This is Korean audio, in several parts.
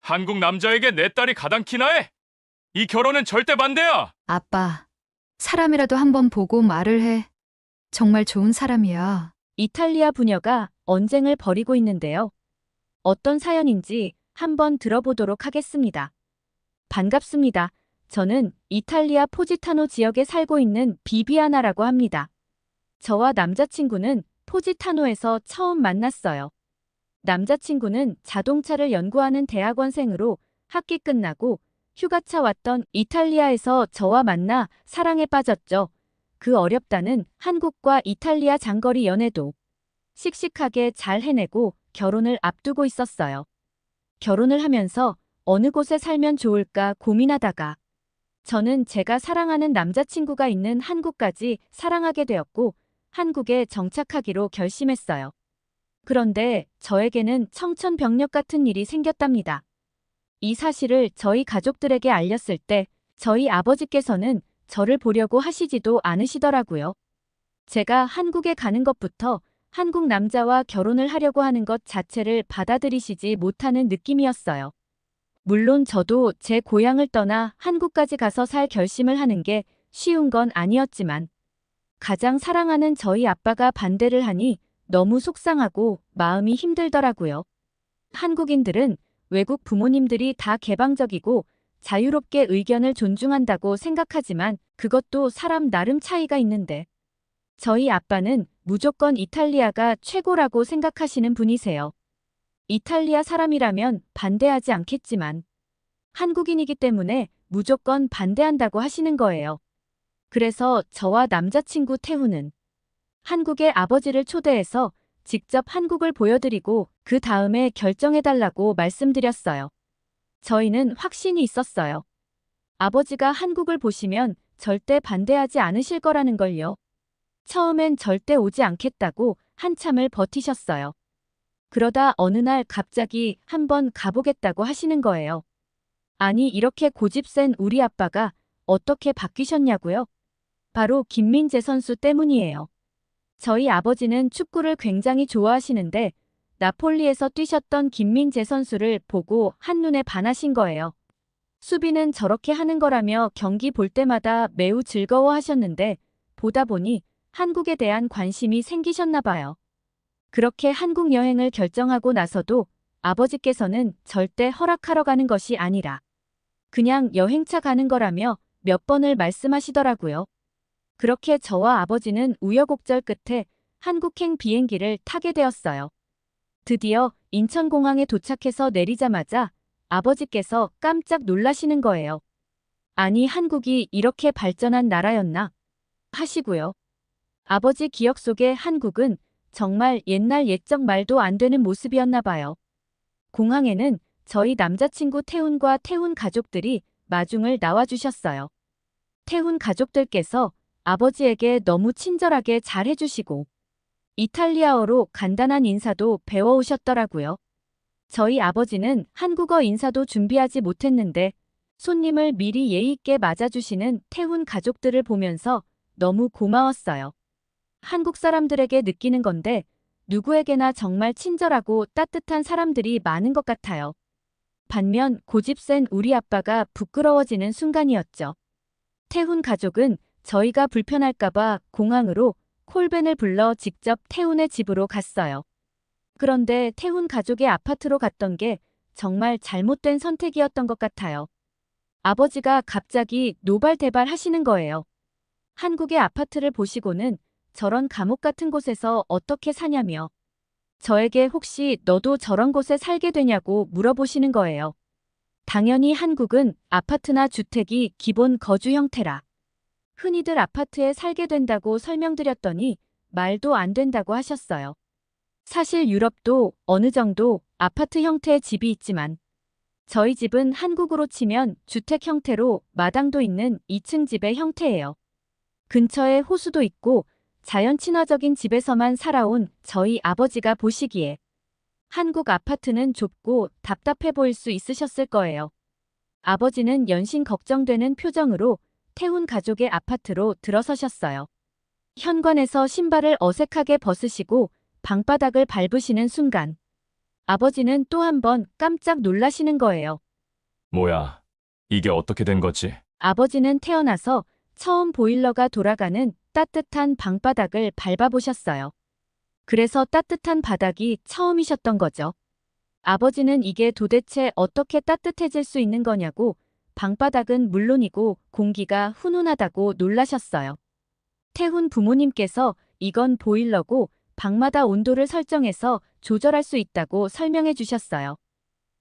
한국 남자에게 내 딸이 가당키나 해? 이 결혼은 절대 반대야! 아빠, 사람이라도 한번 보고 말을 해. 정말 좋은 사람이야. 이탈리아 부녀가 언쟁을 벌이고 있는데요. 어떤 사연인지 한번 들어보도록 하겠습니다. 반갑습니다. 저는 이탈리아 포지타노 지역에 살고 있는 비비아나라고 합니다. 저와 남자친구는 포지타노에서 처음 만났어요. 남자친구는 자동차를 연구하는 대학원생으로 학기 끝나고 휴가차 왔던 이탈리아에서 저와 만나 사랑에 빠졌죠. 그 어렵다는 한국과 이탈리아 장거리 연애도 씩씩하게 잘 해내고 결혼을 앞두고 있었어요. 결혼을 하면서 어느 곳에 살면 좋을까 고민하다가 저는 제가 사랑하는 남자친구가 있는 한국까지 사랑하게 되었고 한국에 정착하기로 결심했어요. 그런데 저에게는 청천벽력 같은 일이 생겼답니다. 이 사실을 저희 가족들에게 알렸을 때 저희 아버지께서는 저를 보려고 하시지도 않으시더라고요. 제가 한국에 가는 것부터 한국 남자와 결혼을 하려고 하는 것 자체를 받아들이시지 못하는 느낌이었어요. 물론 저도 제 고향을 떠나 한국까지 가서 살 결심을 하는 게 쉬운 건 아니었지만 가장 사랑하는 저희 아빠가 반대를 하니 너무 속상하고 마음이 힘들더라고요. 한국인들은 외국 부모님들이 다 개방적이고 자유롭게 의견을 존중한다고 생각하지만 그것도 사람 나름 차이가 있는데 저희 아빠는 무조건 이탈리아가 최고라고 생각하시는 분이세요. 이탈리아 사람이라면 반대하지 않겠지만 한국인이기 때문에 무조건 반대한다고 하시는 거예요. 그래서 저와 남자친구 태훈은 한국의 아버지를 초대해서 직접 한국을 보여드리고 그 다음에 결정해달라고 말씀드렸어요. 저희는 확신이 있었어요. 아버지가 한국을 보시면 절대 반대하지 않으실 거라는 걸요. 처음엔 절대 오지 않겠다고 한참을 버티셨어요. 그러다 어느 날 갑자기 한번 가보겠다고 하시는 거예요. 아니 이렇게 고집센 우리 아빠가 어떻게 바뀌셨냐고요? 바로 김민재 선수 때문이에요. 저희 아버지는 축구를 굉장히 좋아하시는데 나폴리에서 뛰셨던 김민재 선수를 보고 한눈에 반하신 거예요. 수비는 저렇게 하는 거라며 경기 볼 때마다 매우 즐거워하셨는데 보다 보니 한국에 대한 관심이 생기셨나 봐요. 그렇게 한국 여행을 결정하고 나서도 아버지께서는 절대 허락하러 가는 것이 아니라 그냥 여행차 가는 거라며 몇 번을 말씀하시더라고요. 그렇게 저와 아버지는 우여곡절 끝에 한국행 비행기를 타게 되었어요. 드디어 인천공항에 도착해서 내리자마자 아버지께서 깜짝 놀라시는 거예요. 아니 한국이 이렇게 발전한 나라였나? 하시고요. 아버지 기억 속의 한국은 정말 옛날 옛적 말도 안 되는 모습이었나 봐요. 공항에는 저희 남자친구 태훈과 태훈 가족들이 마중을 나와주셨어요. 태훈 가족들께서 아버지에게 너무 친절하게 잘해주시고 이탈리아어로 간단한 인사도 배워오셨더라고요. 저희 아버지는 한국어 인사도 준비하지 못했는데 손님을 미리 예의 있게 맞아주시는 태훈 가족들을 보면서 너무 고마웠어요. 한국 사람들에게 느끼는 건데 누구에게나 정말 친절하고 따뜻한 사람들이 많은 것 같아요. 반면 고집센 우리 아빠가 부끄러워지는 순간이었죠. 태훈 가족은 저희가 불편할까봐 공항으로 콜벤을 불러 직접 태훈의 집으로 갔어요. 그런데 태훈 가족의 아파트로 갔던 게 정말 잘못된 선택이었던 것 같아요. 아버지가 갑자기 노발대발 하시는 거예요. 한국의 아파트를 보시고는 저런 감옥 같은 곳에서 어떻게 사냐며 저에게 혹시 너도 저런 곳에 살게 되냐고 물어보시는 거예요. 당연히 한국은 아파트나 주택이 기본 거주 형태라 흔히들 아파트에 살게 된다고 설명드렸더니 말도 안 된다고 하셨어요. 사실 유럽도 어느 정도 아파트 형태의 집이 있지만 저희 집은 한국으로 치면 주택 형태로 마당도 있는 2층 집의 형태예요. 근처에 호수도 있고 자연 친화적인 집에서만 살아온 저희 아버지가 보시기에 한국 아파트는 좁고 답답해 보일 수 있으셨을 거예요. 아버지는 연신 걱정되는 표정으로 태훈 가족의 아파트로 들어서셨어요. 현관에서 신발을 어색하게 벗으시고 방바닥을 밟으시는 순간 아버지는 또 한 번 깜짝 놀라시는 거예요. 뭐야? 이게 어떻게 된 거지? 아버지는 태어나서 처음 보일러가 돌아가는 따뜻한 방바닥을 밟아보셨어요. 그래서 따뜻한 바닥이 처음이셨던 거죠. 아버지는 이게 도대체 어떻게 따뜻해질 수 있는 거냐고 방바닥은 물론이고 공기가 훈훈하다고 놀라셨어요. 태훈 부모님께서 이건 보일러고 방마다 온도를 설정해서 조절할 수 있다고 설명해 주셨어요.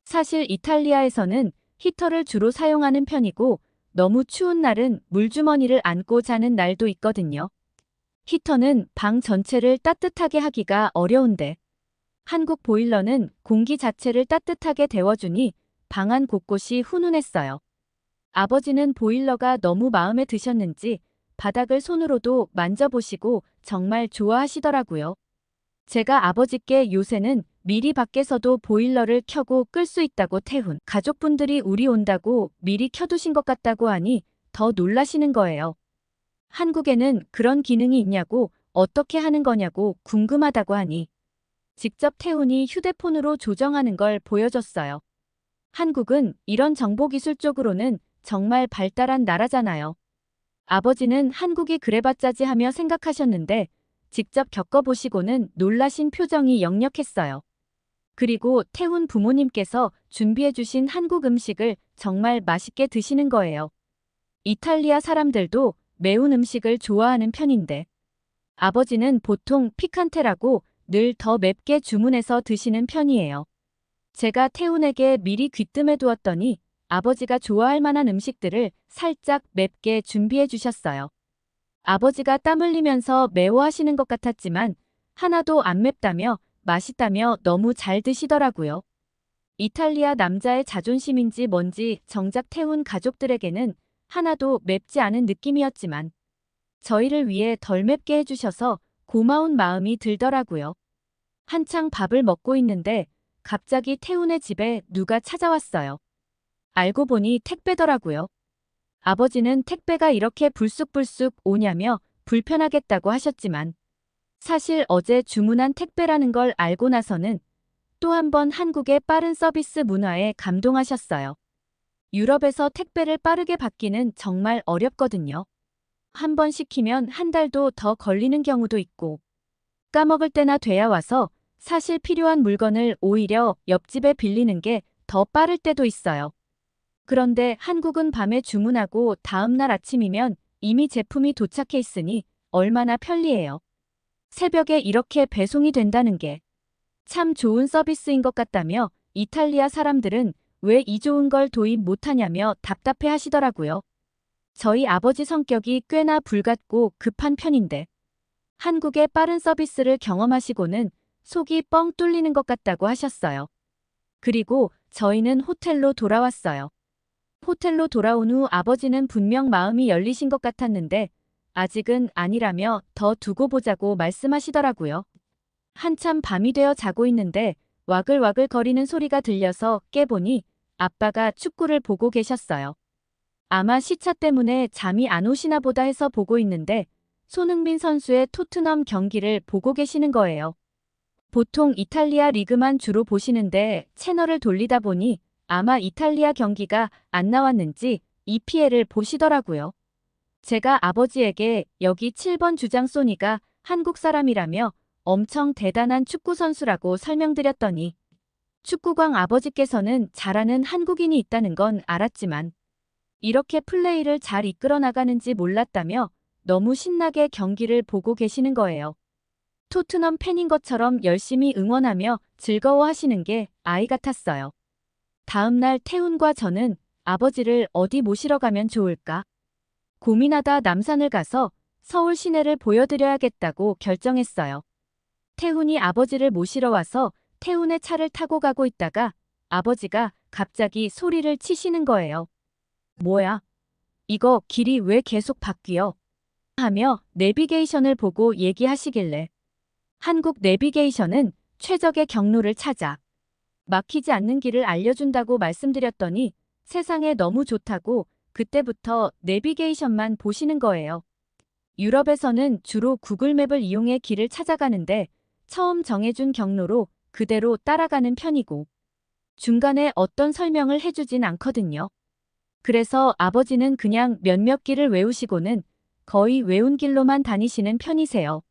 사실 이탈리아에서는 히터를 주로 사용하는 편이고 너무 추운 날은 물주머니를 안고 자는 날도 있거든요. 히터는 방 전체를 따뜻하게 하기가 어려운데 한국 보일러는 공기 자체를 따뜻하게 데워주니 방 안 곳곳이 훈훈했어요. 아버지는 보일러가 너무 마음에 드셨는지 바닥을 손으로도 만져보시고 정말 좋아하시더라고요. 제가 아버지께 요새는 미리 밖에서도 보일러를 켜고 끌 수 있다고 태훈 가족분들이 우리 온다고 미리 켜두신 것 같다고 하니 더 놀라시는 거예요. 한국에는 그런 기능이 있냐고 어떻게 하는 거냐고 궁금하다고 하니 직접 태훈이 휴대폰으로 조정하는 걸 보여줬어요. 한국은 이런 정보기술 쪽으로는 정말 발달한 나라잖아요. 아버지는 한국이 그래봤자지 하며 생각하셨는데 직접 겪어보시고는 놀라신 표정이 역력했어요. 그리고 태훈 부모님께서 준비해주신 한국 음식을 정말 맛있게 드시는 거예요. 이탈리아 사람들도 매운 음식을 좋아하는 편인데 아버지는 보통 피칸테라고 늘 더 맵게 주문해서 드시는 편이에요. 제가 태훈에게 미리 귀뜸해 두었더니 아버지가 좋아할 만한 음식들을 살짝 맵게 준비해 주셨어요. 아버지가 땀 흘리면서 매워하시는 것 같았지만 하나도 안 맵다며 맛있다며 너무 잘 드시더라고요. 이탈리아 남자의 자존심인지 뭔지 정작 태훈 가족들에게는 하나도 맵지 않은 느낌이었지만 저희를 위해 덜 맵게 해주셔서 고마운 마음이 들더라고요. 한창 밥을 먹고 있는데 갑자기 태훈의 집에 누가 찾아왔어요. 알고 보니 택배더라고요. 아버지는 택배가 이렇게 불쑥불쑥 오냐며 불편하겠다고 하셨지만 사실 어제 주문한 택배라는 걸 알고 나서는 또 한 번 한국의 빠른 서비스 문화에 감동하셨어요. 유럽에서 택배를 빠르게 받기는 정말 어렵거든요. 한 번 시키면 한 달도 더 걸리는 경우도 있고 까먹을 때나 돼야 와서 사실 필요한 물건을 오히려 옆집에 빌리는 게 더 빠를 때도 있어요. 그런데 한국은 밤에 주문하고 다음날 아침이면 이미 제품이 도착해 있으니 얼마나 편리해요. 새벽에 이렇게 배송이 된다는 게 참 좋은 서비스인 것 같다며 이탈리아 사람들은 왜 이 좋은 걸 도입 못하냐며 답답해 하시더라고요. 저희 아버지 성격이 꽤나 불같고 급한 편인데 한국의 빠른 서비스를 경험하시고는 속이 뻥 뚫리는 것 같다고 하셨어요. 그리고 저희는 호텔로 돌아왔어요. 호텔로 돌아온 후 아버지는 분명 마음이 열리신 것 같았는데 아직은 아니라며 더 두고 보자고 말씀하시더라고요. 한참 밤이 되어 자고 있는데 와글와글 거리는 소리가 들려서 깨보니 아빠가 축구를 보고 계셨어요. 아마 시차 때문에 잠이 안 오시나 보다 해서 보고 있는데 손흥민 선수의 토트넘 경기를 보고 계시는 거예요. 보통 이탈리아 리그만 주로 보시는데 채널을 돌리다 보니 아마 이탈리아 경기가 안 나왔는지 EPL을 보시더라고요. 제가 아버지에게 여기 7번 주장 소니가 한국 사람이라며 엄청 대단한 축구 선수라고 설명드렸더니 축구광 아버지께서는 잘하는 한국인이 있다는 건 알았지만 이렇게 플레이를 잘 이끌어 나가는지 몰랐다며 너무 신나게 경기를 보고 계시는 거예요. 토트넘 팬인 것처럼 열심히 응원하며 즐거워하시는 게 아이 같았어요. 다음 날 태훈과 저는 아버지를 어디 모시러 가면 좋을까 고민하다 남산을 가서 서울 시내를 보여드려야겠다고 결정했어요. 태훈이 아버지를 모시러 와서 태훈의 차를 타고 가고 있다가 아버지가 갑자기 소리를 치시는 거예요. 뭐야? 이거 길이 왜 계속 바뀌어? 하며 내비게이션을 보고 얘기하시길래 한국 내비게이션은 최적의 경로를 찾아 막히지 않는 길을 알려준다고 말씀드렸더니 세상에 너무 좋다고 그때부터 내비게이션만 보시는 거예요. 유럽에서는 주로 구글맵을 이용해 길을 찾아가는데 처음 정해준 경로로 그대로 따라가는 편이고 중간에 어떤 설명을 해주진 않거든요. 그래서 아버지는 그냥 몇몇 길을 외우시고는 거의 외운 길로만 다니시는 편이세요.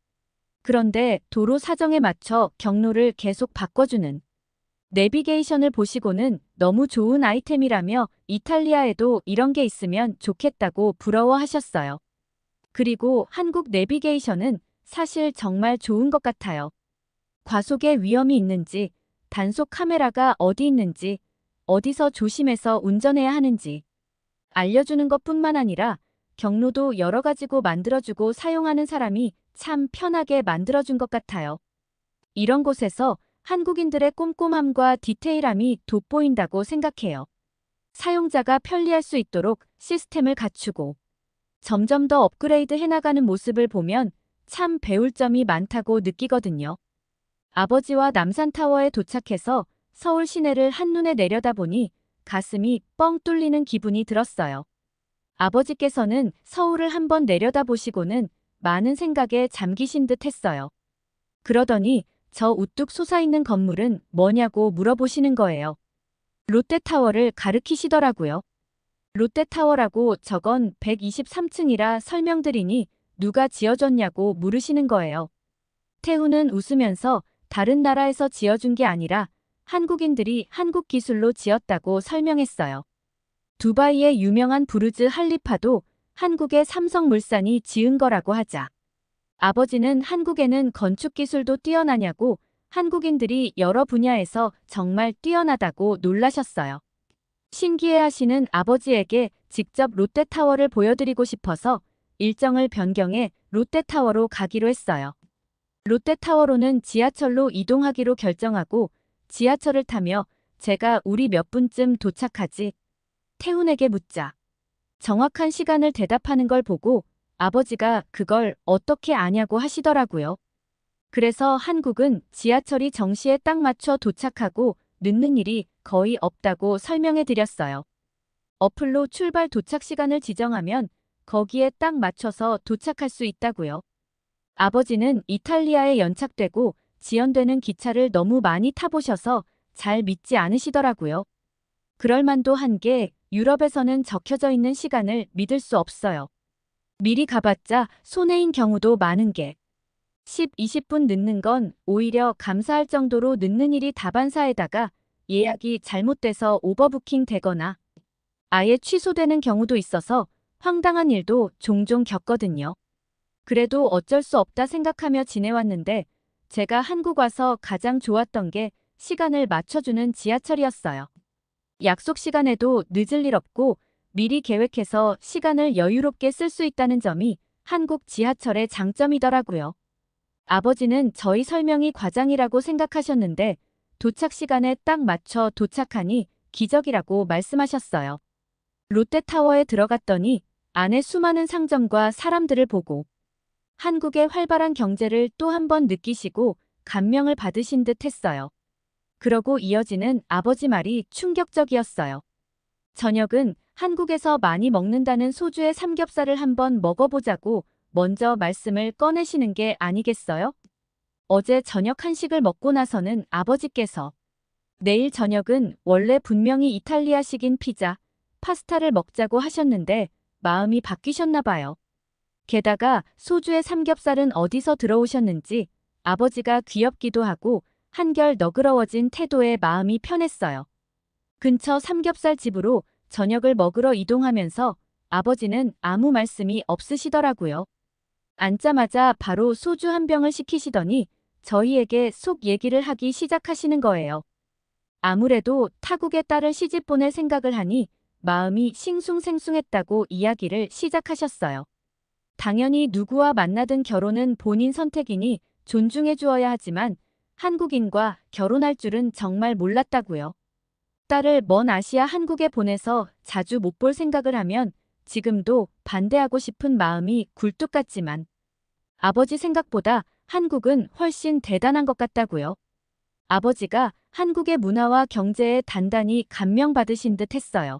그런데 도로 사정에 맞춰 경로를 계속 바꿔주는 내비게이션을 보시고는 너무 좋은 아이템이라며 이탈리아에도 이런 게 있으면 좋겠다고 부러워하셨어요. 그리고 한국 내비게이션은 사실 정말 좋은 것 같아요. 과속에 위험이 있는지, 단속 카메라가 어디 있는지, 어디서 조심해서 운전해야 하는지 알려주는 것뿐만 아니라 경로도 여러 가지고 만들어주고 사용하는 사람이 참 편하게 만들어준 것 같아요. 이런 곳에서 한국인들의 꼼꼼함과 디테일함이 돋보인다고 생각해요. 사용자가 편리할 수 있도록 시스템을 갖추고 점점 더 업그레이드 해나가는 모습을 보면 참 배울 점이 많다고 느끼거든요. 아버지와 남산타워에 도착해서 서울 시내를 한눈에 내려다보니 가슴이 뻥 뚫리는 기분이 들었어요. 아버지께서는 서울을 한번 내려다보시고는 많은 생각에 잠기신 듯 했어요. 그러더니 저 우뚝 솟아있는 건물은 뭐냐고 물어보시는 거예요. 롯데타워를 가르키시더라고요. 롯데타워라고 저건 123층이라 설명드리니 누가 지어줬냐고 물으시는 거예요. 태우는 웃으면서 다른 나라에서 지어준 게 아니라 한국인들이 한국 기술로 지었다고 설명했어요. 두바이의 유명한 부르즈 할리파도 한국의 삼성물산이 지은 거라고 하자. 아버지는 한국에는 건축 기술도 뛰어나냐고 한국인들이 여러 분야에서 정말 뛰어나다고 놀라셨어요. 신기해하시는 아버지에게 직접 롯데타워를 보여드리고 싶어서 일정을 변경해 롯데타워로 가기로 했어요. 롯데타워로는 지하철로 이동하기로 결정하고 지하철을 타며 제가 우리 몇 분쯤 도착하지? 태훈에게 묻자. 정확한 시간을 대답하는 걸 보고 아버지가 그걸 어떻게 아냐고 하시더라고요. 그래서 한국은 지하철이 정시에 딱 맞춰 도착하고 늦는 일이 거의 없다고 설명해 드렸어요. 어플로 출발 도착 시간을 지정하면 거기에 딱 맞춰서 도착할 수 있다고요. 아버지는 이탈리아에 연착되고 지연되는 기차를 너무 많이 타보셔서 잘 믿지 않으시더라고요. 그럴만도 한 게 유럽에서는 적혀져 있는 시간을 믿을 수 없어요. 미리 가봤자 손해인 경우도 많은 게 10, 20분 늦는 건 오히려 감사할 정도로 늦는 일이 다반사에다가 예약이 잘못돼서 오버부킹 되거나 아예 취소되는 경우도 있어서 황당한 일도 종종 겪거든요. 그래도 어쩔 수 없다 생각하며 지내왔는데 제가 한국 와서 가장 좋았던 게 시간을 맞춰주는 지하철이었어요. 약속 시간에도 늦을 일 없고 미리 계획해서 시간을 여유롭게 쓸 수 있다는 점이 한국 지하철의 장점이더라고요. 아버지는 저희 설명이 과장이라고 생각하셨는데 도착 시간에 딱 맞춰 도착하니 기적이라고 말씀하셨어요. 롯데타워에 들어갔더니 안에 수많은 상점과 사람들을 보고 한국의 활발한 경제를 또 한 번 느끼시고 감명을 받으신 듯 했어요. 그러고 이어지는 아버지 말이 충격적이었어요. 저녁은 한국에서 많이 먹는다는 소주의 삼겹살을 한번 먹어보자고 먼저 말씀을 꺼내시는 게 아니겠어요? 어제 저녁 한식을 먹고 나서는 아버지께서 내일 저녁은 원래 분명히 이탈리아식인 피자, 파스타를 먹자고 하셨는데 마음이 바뀌셨나 봐요. 게다가 소주의 삼겹살은 어디서 들어오셨는지 아버지가 귀엽기도 하고 한결 너그러워진 태도에 마음이 편했어요. 근처 삼겹살 집으로 저녁을 먹으러 이동하면서 아버지는 아무 말씀이 없으시더라고요. 앉자마자 바로 소주 한 병을 시키시더니 저희에게 속 얘기를 하기 시작하시는 거예요. 아무래도 타국의 딸을 시집 보낼 생각을 하니 마음이 싱숭생숭했다고 이야기를 시작하셨어요. 당연히 누구와 만나든 결혼은 본인 선택이니 존중해 주어야 하지만 한국인과 결혼할 줄은 정말 몰랐다고요. 딸을 먼 아시아 한국에 보내서 자주 못 볼 생각을 하면 지금도 반대하고 싶은 마음이 굴뚝 같지만 아버지 생각보다 한국은 훨씬 대단한 것 같다고요. 아버지가 한국의 문화와 경제에 단단히 감명받으신 듯 했어요.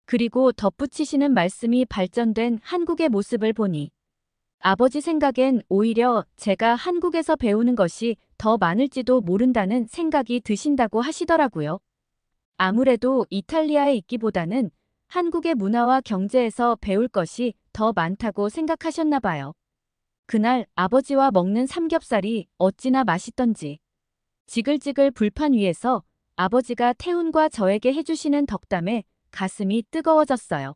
그리고 덧붙이시는 말씀이 발전된 한국의 모습을 보니 아버지 생각엔 오히려 제가 한국에서 배우는 것이 더 많을지도 모른다는 생각이 드신다고 하시더라고요. 아무래도 이탈리아에 있기보다는 한국의 문화와 경제에서 배울 것이 더 많다고 생각하셨나 봐요. 그날 아버지와 먹는 삼겹살이 어찌나 맛있던지. 지글지글 불판 위에서 아버지가 태훈과 저에게 해주시는 덕담에 가슴이 뜨거워졌어요.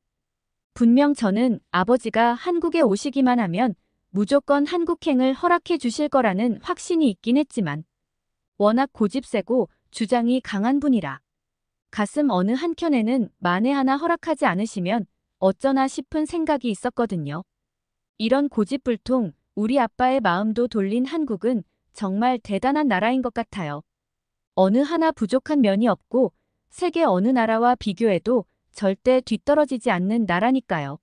분명 저는 아버지가 한국에 오시기만 하면 무조건 한국행을 허락해 주실 거라는 확신이 있긴 했지만 워낙 고집세고 주장이 강한 분이라 가슴 어느 한켠에는 만에 하나 허락하지 않으시면 어쩌나 싶은 생각이 있었거든요. 이런 고집불통 우리 아빠의 마음도 돌린 한국은 정말 대단한 나라인 것 같아요. 어느 하나 부족한 면이 없고 세계 어느 나라와 비교해도 절대 뒤떨어지지 않는 나라니까요.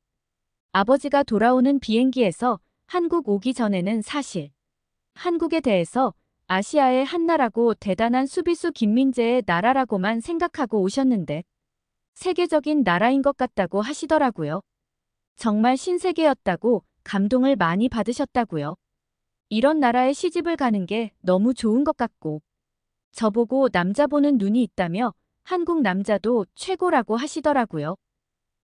아버지가 돌아오는 비행기에서 한국 오기 전에는 사실 한국에 대해서 아시아의 한나라고 대단한 수비수 김민재의 나라라고만 생각하고 오셨는데 세계적인 나라인 것 같다고 하시더라고요. 정말 신세계였다고 감동을 많이 받으셨다고요. 이런 나라에 시집을 가는 게 너무 좋은 것 같고 저보고 남자 보는 눈이 있다며 한국 남자도 최고라고 하시더라고요.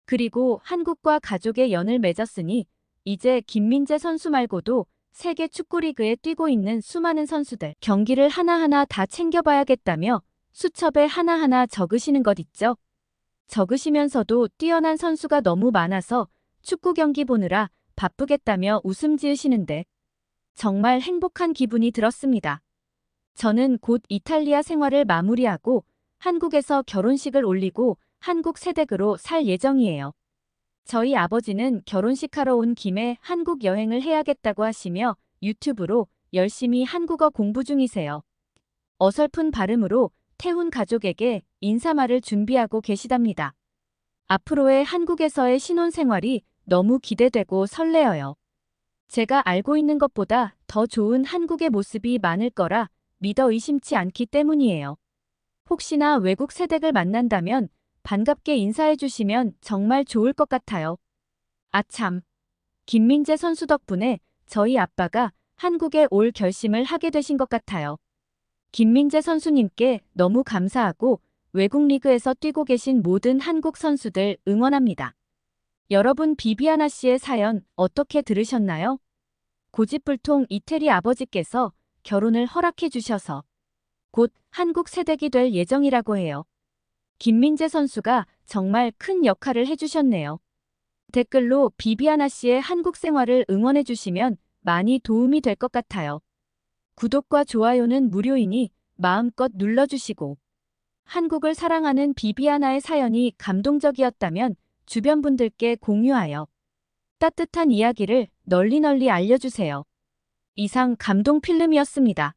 그리고 한국과 가족의 연을 맺었으니 이제 김민재 선수 말고도 세계 축구리그에 뛰고 있는 수많은 선수들 경기를 하나하나 다 챙겨봐야겠다며 수첩에 하나하나 적으시는 것 있죠. 적으시면서도 뛰어난 선수가 너무 많아서 축구 경기 보느라 바쁘겠다며 웃음 지으시는데 정말 행복한 기분이 들었습니다. 저는 곧 이탈리아 생활을 마무리하고 한국에서 결혼식을 올리고 한국 새댁으로 살 예정이에요. 저희 아버지는 결혼식 하러 온 김에 한국 여행을 해야겠다고 하시며 유튜브로 열심히 한국어 공부 중이세요. 어설픈 발음으로 태훈 가족에게 인사말을 준비하고 계시답니다. 앞으로의 한국에서의 신혼생활이 너무 기대되고 설레어요. 제가 알고 있는 것보다 더 좋은 한국의 모습이 많을 거라 믿어 의심치 않기 때문이에요. 혹시나 외국 새댁을 만난다면 반갑게 인사해 주시면 정말 좋을 것 같아요. 아참, 김민재 선수 덕분에 저희 아빠가 한국에 올 결심을 하게 되신 것 같아요. 김민재 선수님께 너무 감사하고 외국 리그에서 뛰고 계신 모든 한국 선수들 응원합니다. 여러분 비비아나 씨의 사연 어떻게 들으셨나요? 고집불통 이태리 아버지께서 결혼을 허락해 주셔서 곧 한국 새댁이 될 예정이라고 해요. 김민재 선수가 정말 큰 역할을 해주셨네요. 댓글로 비비아나 씨의 한국 생활을 응원해 주시면 많이 도움이 될 것 같아요. 구독과 좋아요는 무료이니 마음껏 눌러주시고 한국을 사랑하는 비비아나의 사연이 감동적이었다면 주변 분들께 공유하여 따뜻한 이야기를 널리 알려주세요. 이상 감동 필름이었습니다.